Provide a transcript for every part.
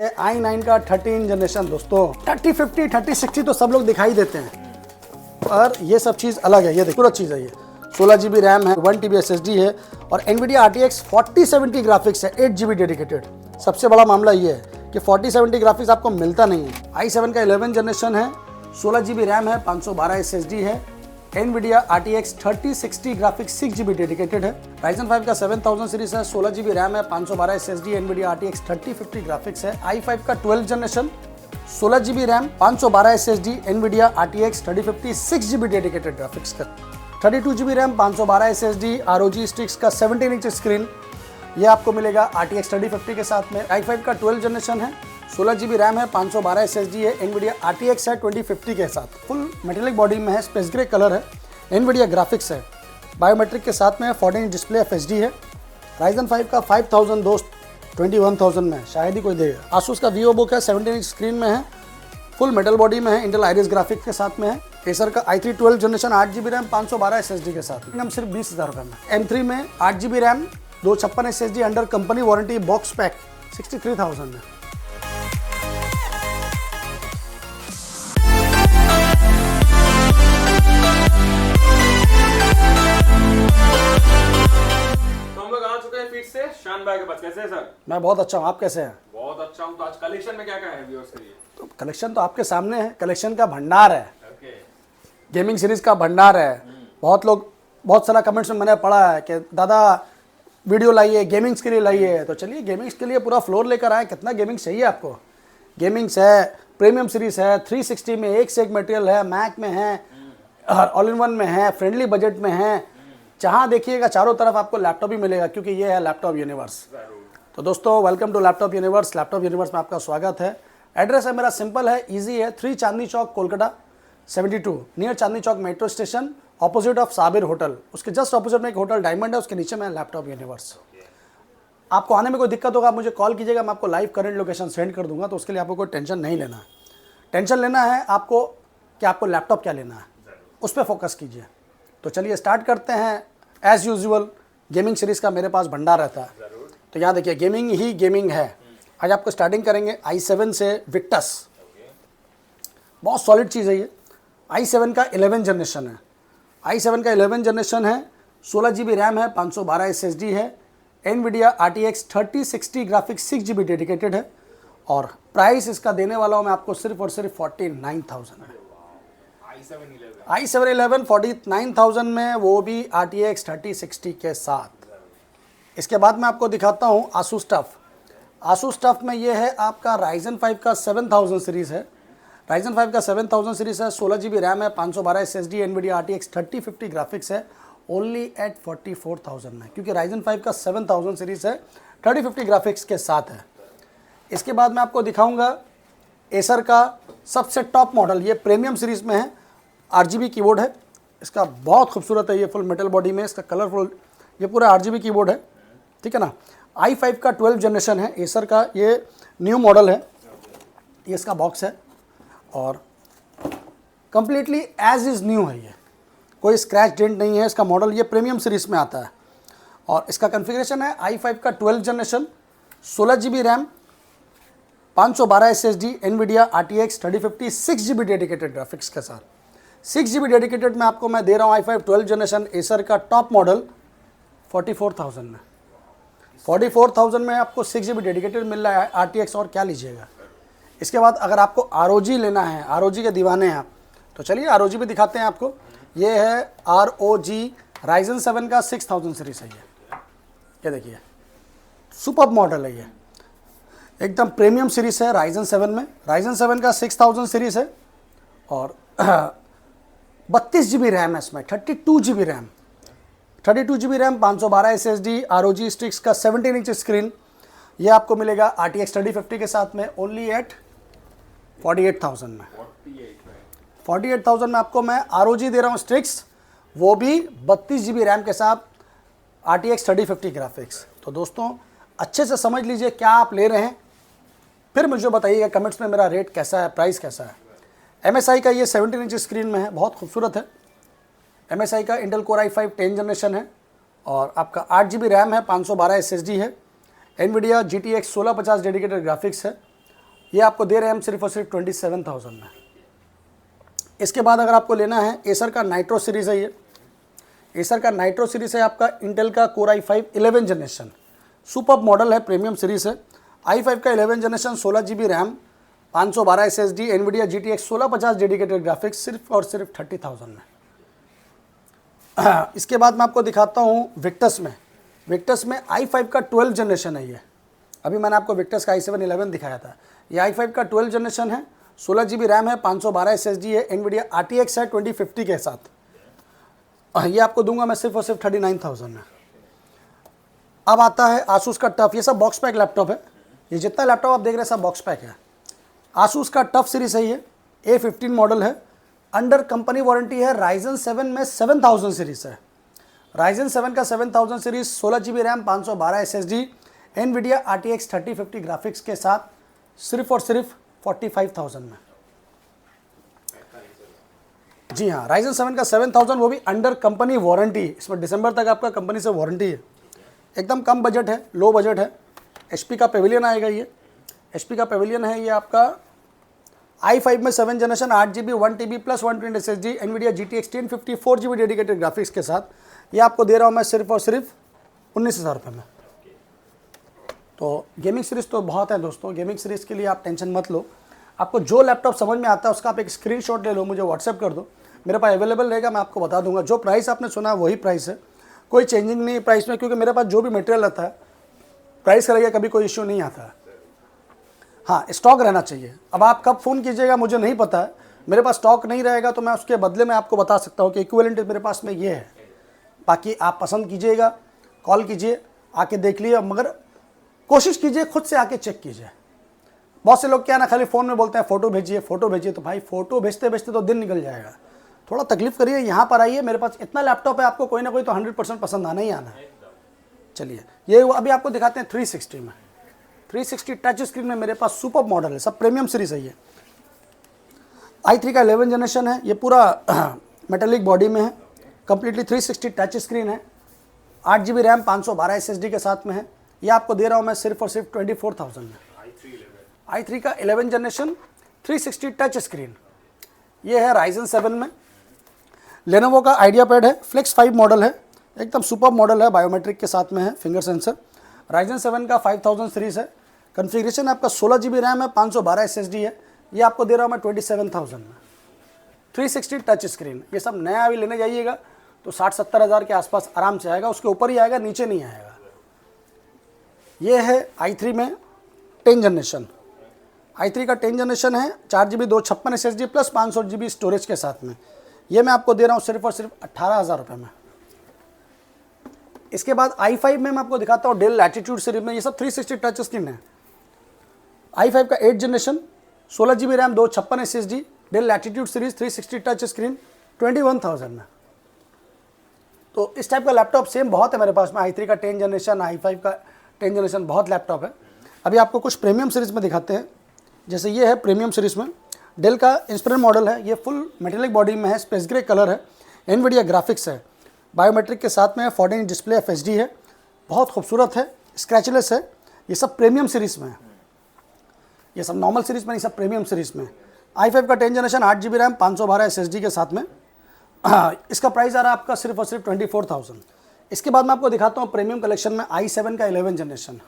i9 का 13 generation दोस्तों 3050 3060 तो सब लोग दिखाई देते हैं, पर ये सब चीज़ अलग है। ये देखो पूरा चीज़ है, ये 16 GB रैम है, 1 TB SSD है और NVIDIA RTX 4070 ग्राफिक्स है, 8 GB डेडिकेटेड। सबसे बड़ा मामला ये है कि 4070 ग्राफिक्स आपको मिलता नहीं है। i7 का 11 जनरेशन है, 16 GB रैम है, 512 SSD है, NVIDIA RTX 3060 graphics 6 GB dedicated है। Ryzen 5 का 7000 सीरीज है, 16 GB रैम है, 512 SSD, NVIDIA RTX 3050 ग्राफिक्स है। i5 का 12 generation, 16 GB RAM, 512 SSD, NVIDIA RTX 3050 6 GB dedicated graphics का। 32 GB RAM, 512 SSD, ROG sticks का 17 इंच स्क्रीन, ये आपको मिलेगा RTX 3050 के साथ में। i5 का 12 जनरेशन है, 16 GB रैम है, 512 SSD है, NVIDIA RTX है 2050 के साथ। फुल मेटेलिक बॉडी में है, स्पेस ग्रे कलर है, NVIDIA ग्राफिक्स है, बायोमेट्रिक के साथ में 14 इंच डिस्प्ले FHD है। Ryzen 5 का 5000 दोस्त 21000 में शायद ही कोई देगा। Asus का Vivo Book है, 17 इंच स्क्रीन में है, फुल मेटल बॉडी में है, इंटेल आइरिस ग्राफिक्स के साथ में है। एसर का i3 12 generation 8 GB RAM, 512 SSD के साथ एकदम सिर्फ 20,000 रुपये में। M3 में 8 GB RAM, 256 SSD under company warranty box pack 63,000 में। फिर से शान भाई के पास। कैसे हैं सर? मैं बहुत अच्छा हूँ, आप कैसे हैं? बहुत अच्छा हूँ। तो आज कलेक्शन में क्या क्या है व्यूअर्स के लिए? तो कलेक्शन तो आपके सामने है, कलेक्शन का भंडार है, ओके। गेमिंग सीरीज का भंडार है। बहुत सारा कमेंट्स में मैंने पढ़ा है कि दादा वीडियो लाइए, गेमिंग्स के लिए लाइए। तो चलिए गेमिंग्स के लिए पूरा फ्लोर लेकर आए। कितना गेमिंग्स चाहिए आपको? गेमिंग्स है, प्रीमियम सीरीज है, 360 में एक से एक मटेरियल है, मैक में है, ऑल इन वन में है, फ्रेंडली बजट में है। जहाँ देखिएगा चारों तरफ आपको लैपटॉप ही मिलेगा, क्योंकि ये है लैपटॉप यूनिवर्स। तो दोस्तों वेलकम टू लैपटॉप यूनिवर्स। लैपटॉप यूनिवर्स में आपका स्वागत है। एड्रेस है मेरा सिंपल है, इजी है, 3 Chandni Chowk Kolkata 72 near Chandni Chowk metro station, opposite of Sabir hotel. उसके जस्ट ऑपोजिट में एक होटल डायमंड है, उसके नीचे में लैपटॉप यूनिवर्स। आपको आने में कोई दिक्कत होगा आप मुझे कॉल कीजिएगा, मैं आपको लाइव करंट लोकेशन सेंड कर दूंगा। तो उसके लिए आपको कोई टेंशन नहीं लेना है। टेंशन लेना है आपको कि आपको लैपटॉप क्या लेना है, उस पर फोकस कीजिए। तो चलिए स्टार्ट करते हैं। एज यूजुअल गेमिंग सीरीज का मेरे पास भंडार रहता है। तो यहाँ देखिए गेमिंग ही गेमिंग है। आज आपको स्टार्टिंग करेंगे i7 से विक्टस। बहुत सॉलिड चीज़ है ये। i7 का 11 जनरेशन है, i7 का 11 जनरेशन है, 16 GB रैम है, 512 SSD है, NVIDIA RTX 3060 graphics 6 GB dedicated है और प्राइस इसका देने वाला हूँ मैं आपको सिर्फ और सिर्फ 49,000 है। i7 11 49,000 में, वो भी RTX 3060 के साथ। इसके बाद मैं आपको दिखाता हूँ Asus TUF। Asus TUF में ये है आपका Ryzen 5 का 7000 सीरीज़ है। Ryzen 5 का 7000 सीरीज़ है, 16 GB रैम है, 512 SSD, NVIDIA RTX 3050 ग्राफिक्स है, ओनली एट 44,000 में, क्योंकि Ryzen 5 का 7000 सीरीज़ है, 3050 ग्राफिक्स के साथ है। इसके बाद मैं आपको दिखाऊंगा एसर का सबसे टॉप मॉडल, ये प्रीमियम सीरीज़ में है, RGB कीबोर्ड है। इसका बहुत खूबसूरत है, ये फुल मेटल बॉडी में, इसका कलरफुल, ये पूरा RGB कीबोर्ड है, ठीक है ना। i5 का 12 जनरेशन है, एसर का ये न्यू मॉडल है। ये इसका बॉक्स है और कंप्लीटली एज इज़ न्यू है, ये कोई स्क्रैच डेंट नहीं है। इसका मॉडल ये प्रीमियम सीरीज़ में आता है और इसका कॉन्फ़िगरेशन है i5 का 12 generation, 16 GB RAM, 512 SSD, NVIDIA RTX 3050 6 GB dedicated graphics के साथ। 6 GB डेडिकेटेड में आपको मैं दे रहा हूँ i5 12 जनरेशन एसर का टॉप मॉडल 44,000 में। 44,000 में आपको 6 GB डेडिकेटेड मिल रहा है RTX, और क्या लीजिएगा। इसके बाद अगर आपको ROG लेना है, ROG के दीवाने हैं आप, तो चलिए ROG भी दिखाते हैं आपको। ये है ROG Ryzen 7 का 6000 सीरीज़ है। ये देखिए सुपर मॉडल है, ये एकदम प्रीमियम सीरीज़ है Ryzen 7 में। Ryzen 7 का 6000 सीरीज़ है और 32 GB रैम है इसमें, 32 GB RAM, 32 GB RAM, 512 SSD, ROG sticks का 17 इंच स्क्रीन। ये आपको मिलेगा RTX 3050 के साथ में, ओनली एट 48,000 में। 48,000 में आपको मैं ROG दे रहा हूँ स्टिक्स, वो भी 32 GB रैम के साथ, RTX 3050 ग्राफिक्स। तो दोस्तों अच्छे से समझ लीजिए क्या आप ले रहे हैं, फिर मुझे बताइएगा कमेंट्स में मेरा रेट कैसा है, प्राइस कैसा है। MSI का ये 17 इंच स्क्रीन में है, बहुत खूबसूरत है। MSI का इंटेल कोर i5 10 जनरेशन है और आपका 8 GB रैम है, 512 SSD है, NVIDIA GTX 1650 डेडिकेटेड ग्राफिक्स है, ये आपको दे रहे हैं हम सिर्फ और सिर्फ 27,000 में। इसके बाद अगर आपको लेना है एसर का नाइट्रो सीरीज़ है, ये एसर का नाइट्रो सीरीज़ है आपका इंटेल का core i5 11 generation, super model है, प्रीमियम सीरीज़ है। i5 का 11 generation 16 GB RAM 512 SSD NVIDIA GTX 1650 dedicated graphics सिर्फ और सिर्फ 30,000 में। इसके बाद मैं आपको दिखाता हूँ विक्टस में। विक्टस में i5 का 12 जनरेशन है ये। अभी मैंने आपको विक्टस का i7 11 दिखाया था, ये i5 का 12 जनरेशन है, 16 GB रैम है, 512 SSD है, NVIDIA RTX है 2050 के साथ। ये आपको दूंगा मैं सिर्फ और सिर्फ 39,000 में। अब आता है आसूस का टफ, ये सब बॉक्स पैक लैपटॉप है, ये जितना लैपटॉप आप देख रहे हैं सब बॉक्स पैक है। आसूस का टफ सीरीज है, ये A15 मॉडल है, अंडर कंपनी वारंटी है। Ryzen 7 में 7000 सीरीज है, Ryzen 7 का 7000 series 16 GB RAM 512 SSD NVIDIA RTX 3050 graphics के साथ सिर्फ और सिर्फ 45,000 में। जी हाँ, Ryzen 7 का 7000 वो भी अंडर कंपनी वारंटी, इसमें दिसंबर तक आपका कंपनी से वारंटी है। एकदम कम बजट है, लो बजट है। HP का पेविलियन आएगा, ये HP का पेविलियन है, ये आपका i5 में 7 generation 8 GB 1 TB plus 120 SSD NVIDIA GTX 1050 4 GB dedicated graphics के साथ ये आपको दे रहा हूँ मैं सिर्फ और सिर्फ 19,000 रुपये में। तो गेमिंग सीरीज़ तो बहुत है दोस्तों, गेमिंग सीरीज़ के लिए आप टेंशन मत लो। आपको जो लैपटॉप समझ में आता है उसका आप एक स्क्रीनशॉट ले लो, मुझे व्हाट्सएप कर दो, मेरे पास अवेलेबल रहेगा, मैं आपको बता दूंगा। जो प्राइस आपने सुना है वही प्राइस है, कोई चेंजिंग नहीं है प्राइस में, क्योंकि मेरे पास जो भी मटेरियल आता है प्राइस का कभी कोई इश्यू नहीं आता है। हाँ, स्टॉक रहना चाहिए। अब आप कब फ़ोन कीजिएगा मुझे नहीं पता है, मेरे पास स्टॉक नहीं रहेगा तो मैं उसके बदले में आपको बता सकता हूँ कि इक्विवेलेंट मेरे पास में ये है। बाकी आप पसंद कीजिएगा, कॉल कीजिए, आके देख लीजिए, मगर कोशिश कीजिए खुद से आके चेक कीजिए। बहुत से लोग क्या ना खाली फ़ोन में बोलते हैं फ़ोटो भेजिए फ़ोटो भेजिए, तो भाई फ़ोटो भेजते भेजते तो दिन निकल जाएगा। थोड़ा तकलीफ़ करिए, यहाँ पर आइए, मेरे पास इतना लैपटॉप है, आपको कोई ना कोई तो 100% पसंद आना ही आना है। चलिए, ये अभी आपको दिखाते हैं 360 में। 360 टच स्क्रीन में मेरे पास सुपर मॉडल है, सब प्रीमियम सीरीज़ है। ये i3 का 11 जनरेशन है, ये पूरा मेटेलिक बॉडी में है, कम्प्लीटली 360 टच स्क्रीन है, 8 GB रैम 512 SSD के साथ में है। ये आपको दे रहा हूँ मैं सिर्फ और सिर्फ 24,000 में। i3 का 11 जनरेशन 360 टच स्क्रीन, ये है Ryzen 7 में। लेनोवो का आइडिया पैड है, फ्लेक्स 5 मॉडल है, एकदम सुपर मॉडल है, बायोमेट्रिक के साथ में है, फिंगर सेंसर। Ryzen 7 का 5000 सीरीज़ है, कन्फिग्रेशन आपका 16 GB रैम है, 512 SSD है। ये आपको दे रहा हूँ मैं 27,000 में। 360 टच स्क्रीन, ये सब नया अभी लेने जाइएगा तो 60-70 हज़ार के आसपास आराम से आएगा, उसके ऊपर ही आएगा, नीचे नहीं आएगा। ये है i3 में 10 जनरेशन, i3 का 10 जनरेशन है, 4 GB 256 SSD plus 500 GB storage के साथ में। ये मैं आपको दे रहा हूँ सिर्फ और सिर्फ 18,000 रुपये में। इसके बाद i5 में मैं आपको दिखाता हूँ डेल लैटिट्यूड सीरीज में, ये सब 360 टच स्क्रीन है। i5 का 8 generation 16 GB RAM 256 SSD Dell Latitude series 360 touch screen 21,000 में। तो इस टाइप का लैपटॉप सेम बहुत है मेरे पास में। i3 का 10 जनरेशन, i5 का 10 जनरेशन, बहुत लैपटॉप है। अभी आपको कुछ प्रीमियम सीरीज़ में दिखाते हैं। जैसे ये है प्रीमियम सीरीज़ में, डेल का इंस्पिरन मॉडल है, ये फुल मेटेलिक बॉडी में है, स्पेस ग्रे कलर है, NVIDIA ग्राफिक्स है, बायोमेट्रिक के साथ में है, 14 इंच डिस्प्ले FHD है, बहुत खूबसूरत है, स्क्रैचलेस है। ये सब प्रीमियम सीरीज़ में है, ये सब नॉर्मल सीरीज़ में नहीं, सब प्रीमियम सीरीज़ में। i5 का 10 जनरेशन 8 GB रैम 512 SSD के साथ में। इसका प्राइस आ रहा है आपका सिर्फ और सिर्फ 24,000। इसके बाद मैं आपको दिखाता हूँ प्रीमियम कलेक्शन में i7 का 11 जनरेशन।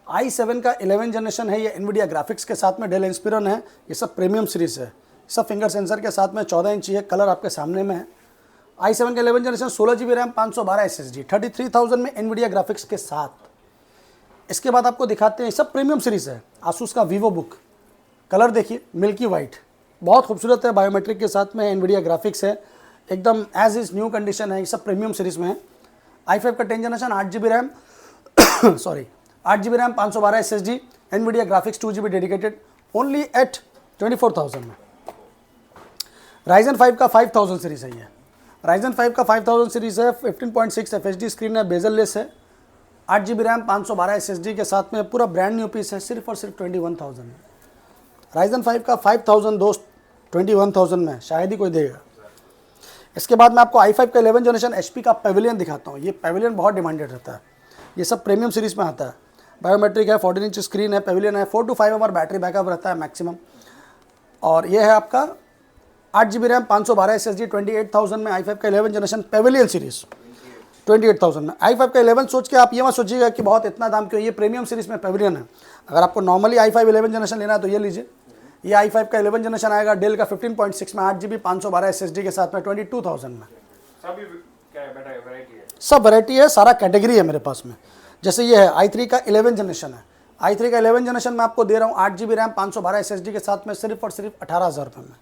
i7 का 11 जनरेशन है, ये NVIDIA ग्राफिक्स के साथ में, डेल इंस्पिरन है, ये सब प्रीमियम सीरीज़ है, सब फिंगर सेंसर के साथ में, 14 इंची है, कलर आपके सामने में है। i7 का 11 जनरेशन 16 GB रैम 512 SSD 33,000 में NVIDIA ग्राफिक्स के साथ। इसके बाद आपको दिखाते हैं, सब प्रीमियम सीरीज़ है, आसूस का वीवो बुक, कलर देखिए मिल्की वाइट, बहुत खूबसूरत है, बायोमेट्रिक के साथ में NVIDIA ग्राफिक्स है, एकदम एज इज़ न्यू कंडीशन है। ये सब प्रीमियम सीरीज़ में है। i5 का 10 generation 8 GB RAM 8 GB RAM 512 SSD NVIDIA graphics 2 GB dedicated only at 24,000 में। Ryzen 5 का 5000 सीरीज़ है, ये Ryzen 5 का 5000 सीरीज़ है, 15.6 FHD स्क्रीन है, बेजल लेस है, 8 GB रैम 512 SSD के साथ में, पूरा ब्रांड न्यू पीस है, सिर्फ और सिर्फ 21,000 में। Ryzen 5 का 5000 दोस्त 21,000 में शायद ही कोई देगा। इसके बाद मैं आपको i5 का 11 जनरेशन HP का पेविलियन दिखाता हूँ। ये पेविलियन बहुत डिमांडेड रहता है, ये सब प्रीमियम सीरीज़ में आता है। बायोमेट्रिक है, 14 इंच स्क्रीन है, पेविलियन है, 4 to 5 आवर बैटरी बैकअप रहता है मैक्सिमम। और ये है आपका 8 GB रैम, 512 SSD, 28,000 में i5 का 11 जनरेशन पेविलियन सीरीज, 28,000 में i5 का 11। सोच के आप ये मत सोचिएगा कि बहुत इतना दाम क्यों, ये प्रीमियम सीरीज में पेविलियन है। अगर आपको नॉर्मली i5 11 जनरेशन लेना है तो ये लीजिए, ये i5 का 11 जनरेशन आएगा डेल का 15.6 में, 8 GB 512 SSD के साथ में 22,000 में। सभी क्या है, वैरायटी है, सब वैरायटी है, सारा कैटेगरी है मेरे पास में। जैसे ये है i3 का 11 जनरेशन है, i3 का 11 जनरेशन मैं आपको दे रहा हूँ 8 GB रैम 512 SSD के साथ में सिर्फ और सिर्फ 18,000 रुपये में।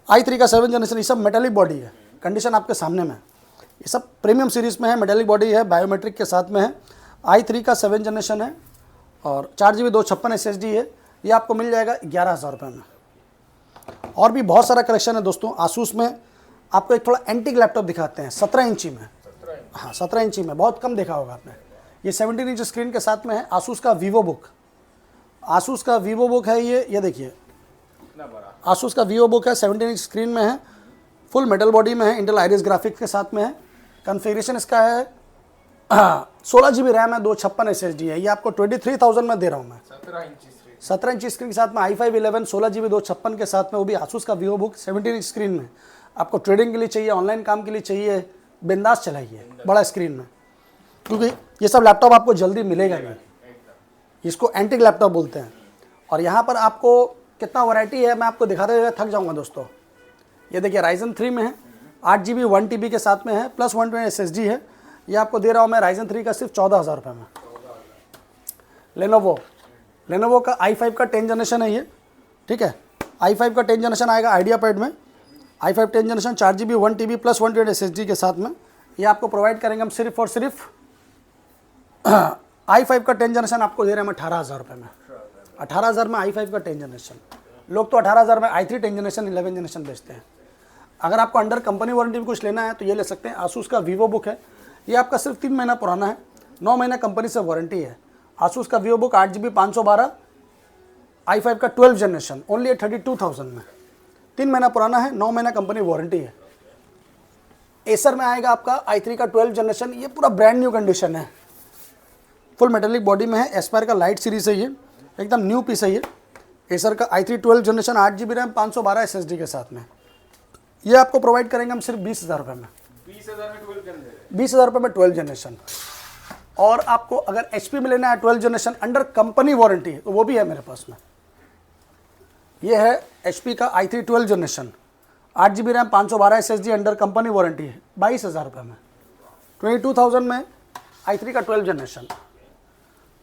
i3 का 7 जनरेशन, ये सब मेटेलिक बॉडी है, कंडीशन आपके सामने में, ये सब प्रीमियम सीरीज में है, मेटेलिक बॉडी है, बायोमेट्रिक के साथ में है। i3 का 7 जनरेशन है और 4 GB 256 SSD है, ये आपको मिल जाएगा 11,000 रुपये में। और भी बहुत सारा कलेक्शन है दोस्तों। आसूस में आपको एक थोड़ा एंटीक लैपटॉप दिखाते हैं 17 इंची में, हाँ 17 इंची में, बहुत कम देखा होगा आपने। ये 17 इंच स्क्रीन के साथ में है, आसूस का वीवो बुक, आसूस का वीवो बुक है ये देखिए, आसूस का वीवो बुक है, 17 इंच स्क्रीन में है, फुल मेटल बॉडी में है, इंटेल आइरिस ग्राफिक्स के साथ में है। कॉन्फ़िगरेशन इसका है 16 GB रैम है, 256 SSD है, ये आपको 23,000 में दे रहा हूँ मैं। 17 इंच स्क्रीन के साथ में i5 11 16 GB 256 के साथ में, वो भी आसूस का वीवो बुक 17 इंच स्क्रीन में। आपको ट्रेडिंग के लिए चाहिए, ऑनलाइन काम के लिए चाहिए, बिंदास चलाइए बड़ा स्क्रीन में, क्योंकि ये सब लैपटॉप आपको जल्दी मिलेगा नहीं, इसको एंटीक लैपटॉप बोलते हैं। और यहाँ पर आपको कितना वैरायटी है मैं आपको दिखाते हुए थक जाऊँगा दोस्तों। ये देखिए Ryzen 3 में है, 8 GB 1 TB के साथ में है, प्लस 120 SSD है, ये आपको दे रहा हूँ मैं Ryzen 3 का सिर्फ 14,000 रुपये में। लेनोवो का i5 का 10 जनरेशन है ये, ठीक है, i5 का 10 जनरेशन आएगा आइडिया पैड में, i5 10 generation 4 GB 1 TB plus 120 SSD के साथ में, ये आपको प्रोवाइड करेंगे हम सिर्फ और सिर्फ i5 का 10 जनरेशन आपको दे रहे हैं हम 18,000 रुपये में। 18,000 में i5 का 10 जनरेशन, लोग तो 18,000 में i3 10 जनरेशन 11 जनरेशन बेचते हैं। अगर आपको अंडर कंपनी वारंटी में कुछ लेना है तो ये ले सकते हैं। आसूस का वीवो बुक है, ये आपका सिर्फ 3 महीना पुराना है, 9 महीना कंपनी से वारंटी है। आसूस का वीवो बुक 8 GB 512, i5 का 12 जनरेशन ओनली 32,000 में, 3 महीना पुराना है, 9 महीना कंपनी वारंटी है। एसर में आएगा आपका i3 का 12 जनरेशन, ये पूरा ब्रांड न्यू कंडीशन है, फुल मेटेलिक बॉडी में है, एस्पायर का लाइट सीरीज है, ये एकदम न्यू पीस है। ये एसर का i3 12 generation 8 GB RAM 512 SSD के साथ में, ये आपको प्रोवाइड करेंगे हम सिर्फ 20,000 रुपये में। 20,000 रुपये में 12 जनरेशन। और आपको अगर HP में लेना है 12 जनरेशन अंडर कंपनी वारंटी तो वो भी है मेरे पास में। ये है HP का i3 12 generation 8 GB RAM 512 SSD under company warranty है, 22,000 रुपये में, 22,000 में i3 का 12 जनरेशन।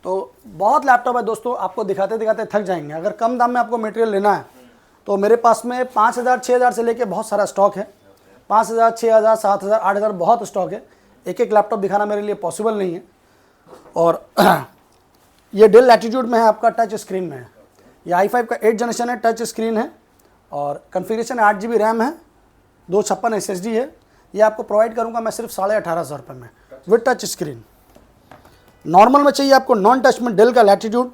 तो बहुत लैपटॉप है दोस्तों, आपको दिखाते दिखाते थक जाएंगे। अगर कम दाम में आपको मटेरियल लेना है तो मेरे पास में 5,000 6,000 से लेके बहुत सारा स्टॉक है, 5,000 6,000 7,000 8,000 बहुत स्टॉक है। एक एक लैपटॉप दिखाना मेरे लिए पॉसिबल नहीं है। और ये डेल लैटिट्यूड में है, आपका टच स्क्रीन में है, ये i5 का 8 जनरेशन है, टच स्क्रीन है और कॉन्फ़िगरेशन 8 GB रैम है, 256 SSD है, ये आपको प्रोवाइड करूँगा मैं सिर्फ 18,500 रुपये में विद टच स्क्रीन। नॉर्मल में चाहिए आपको नॉन टच में डेल का लैटिट्यूड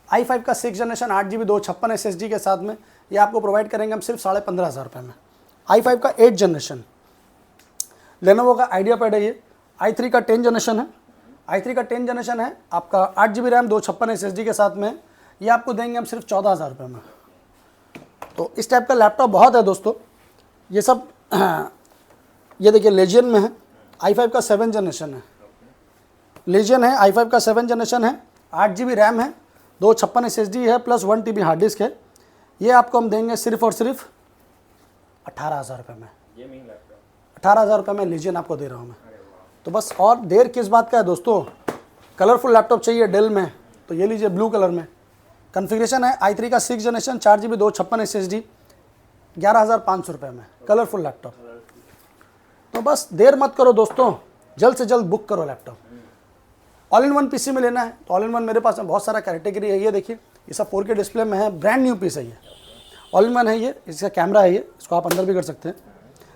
i5 का 6 जनरेशन 8 GB 256 SSD के साथ में, ये आपको प्रोवाइड करेंगे हम सिर्फ 15,500 रुपये में। i5 का 8 जनरेशन लेनोवो का आइडिया पैड है, ये i3 का 10 जनरेशन है, i3 का 10 जनरेशन है आपका 8 GB रैम 256 SSD के साथ में, ये आपको देंगे हम सिर्फ 14,000 रुपये में। तो इस टाइप का लैपटॉप बहुत है दोस्तों। ये सब ये देखिए लेजियन में है, i5 का 7 जनरेशन है, लेजियन है, i5 का 7 जनरेशन है, 8 GB रैम है, 256 SSD है प्लस 1 TB हार्ड डिस्क है, ये आपको हम देंगे सिर्फ और सिर्फ 18,000 रुपये में। 18,000 रुपये में लेजियन आपको दे रहा हूँ मैं। तो बस और देर किस बात का है दोस्तों, कलरफुल लैपटॉप चाहिए डेल में तो ये लीजिए ब्लू कलर में। कॉन्फ़िगरेशन है i3 का 6 जनरेशन 4 GB 256 SSD 11,500 रुपये में, कलरफुल लैपटॉप। तो बस देर मत करो दोस्तों, जल्द से जल्द बुक करो laptop. All in one PC में लेना है तो ऑल इन वन मेरे पास में बहुत सारा कैटेगरी है। ये देखिए ये सब 4K डिस्प्ले में है, ब्रांड न्यू पीस है, ये ऑल इन वन है, ये इसका कैमरा है, ये इसको आप अंदर भी कर सकते हैं।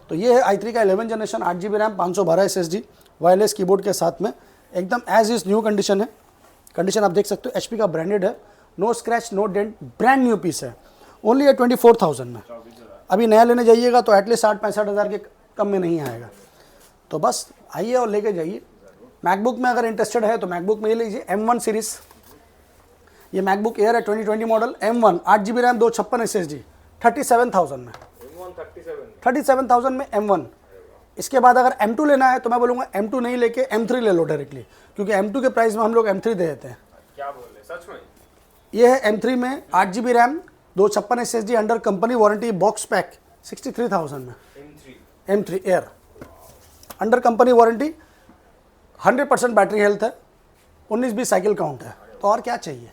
तो ये है i3 का 11 generation 8 GB RAM 512 SSD wireless keyboard के साथ में, एकदम एज इज न्यू कंडीशन है। कंडीशन आप देख सकते हो, HP का ब्रांडेड है, no scratch no dent, brand new piece है, ओनली है 24,000 में। अभी नया लेने जाइएगा तो एटलीस्ट 60-65 हज़ार के कम में नहीं आएगा। तो बस आइए और लेके जाइए, मैकबुक में अगर इंटरेस्टेड है तो मैकबुक में ये लीजिए M1 सीरीज़, ये मैकबुक एयर है 2020 model M1, 8 GB RAM 256 SSD 37,000 में, 37,000 में M1। इसके बाद अगर M2 लेना है तो मैं बोलूँगा M2 नहीं लेके M3 ले लो डायरेक्टली, क्योंकि M2 के प्राइस में हम लोग M3 दे देते हैं। क्या बोल रहे सच में? ये है M3 में 8 GB RAM 256 SSD under company warranty box pack 63,000 में, M3 air under company warranty, 100% battery health है, 19-20 साइकिल काउंट है, तो और क्या चाहिए।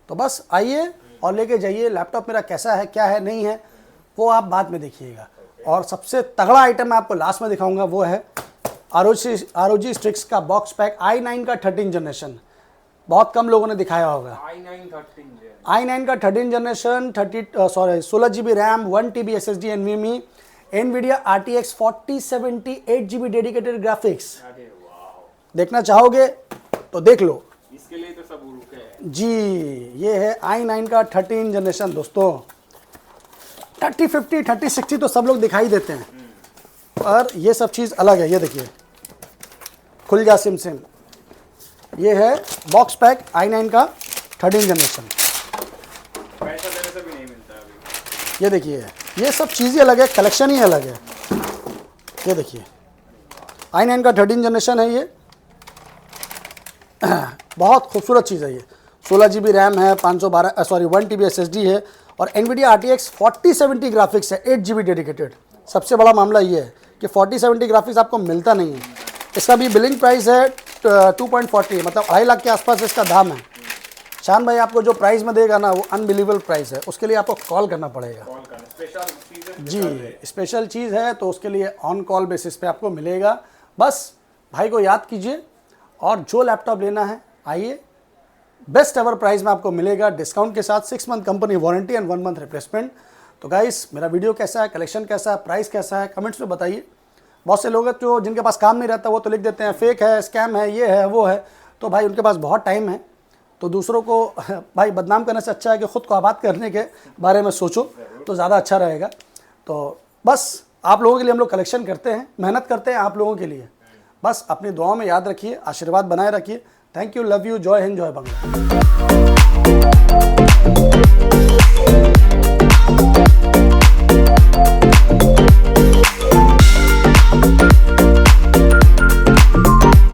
तो बस आइए और लेके जाइए। लैपटॉप मेरा कैसा है क्या है नहीं है वो आप बाद में देखिएगा। और सबसे तगड़ा आइटम मैं आपको लास्ट में दिखाऊंगा, वो है ROG Strix का बॉक्स पैक i9 का 13 जनरेशन। बहुत कम लोगों ने दिखाया होगा। i9 का 13 generation 16 GB RAM 1 TB SSD NVMe, NVIDIA RTX 4070 8 GB dedicated graphics. देखना चाहोगे तो देख लो, इसके लिए तो सब रुके हैं जी। ये है i9 का 13 जनरेशन दोस्तों। 3050 3060 तो सब लोग दिखाई देते हैं, और ये सब चीज़ अलग है। ये देखिए खुल जा सिम। ये है बॉक्स पैक i9 का 13 जनरेशन। पैसा देने से भी नहीं मिलता अभी। ये देखिए ये सब चीज़ें अलग है, कलेक्शन ही अलग है। ये देखिए i9 का 13 जनरेशन है ये। बहुत खूबसूरत चीज़ है ये। 16 GB रैम है, 1 TB SSD है, और NVIDIA RTX 4070 ग्राफिक्स है 8 GB डेडिकेटेड। सबसे बड़ा मामला ये है कि 4070 ग्राफिक्स आपको मिलता नहीं है। इसका भी बिलिंग प्राइस है 2.40, मतलब 2.5 लाख के आसपास इसका दाम है। शान भाई आपको जो प्राइस में देगा ना वो अनबिलीवेबल प्राइस है, उसके लिए आपको कॉल करना पड़ेगा। जी स्पेशल चीज़ है, तो उसके लिए ऑन कॉल बेसिस पे आपको मिलेगा। बस भाई को याद कीजिए, और जो लैपटॉप लेना है आइए, बेस्ट एवर प्राइस में आपको मिलेगा डिस्काउंट के साथ, 6 month company warranty and 1 month replacement. तो गाइस मेरा वीडियो कैसा है, कलेक्शन कैसा है, प्राइस कैसा है, कमेंट्स में बताइए। बहुत से लोग हैं जो जिनके पास काम नहीं रहता वो तो लिख देते हैं फेक है, स्कैम है, ये है वो है। तो भाई उनके पास बहुत टाइम है, तो दूसरों को भाई बदनाम करने से अच्छा है कि ख़ुद को आबाद करने के बारे में सोचो, तो ज़्यादा अच्छा रहेगा। तो बस आप लोगों के लिए हम लोग कलेक्शन करते हैं, मेहनत करते हैं आप लोगों के लिए। बस अपनी दुआओं में याद रखिए, आशीर्वाद बनाए रखिए। थैंक यू, लव यू, जय हिंद, जय बांग्ला।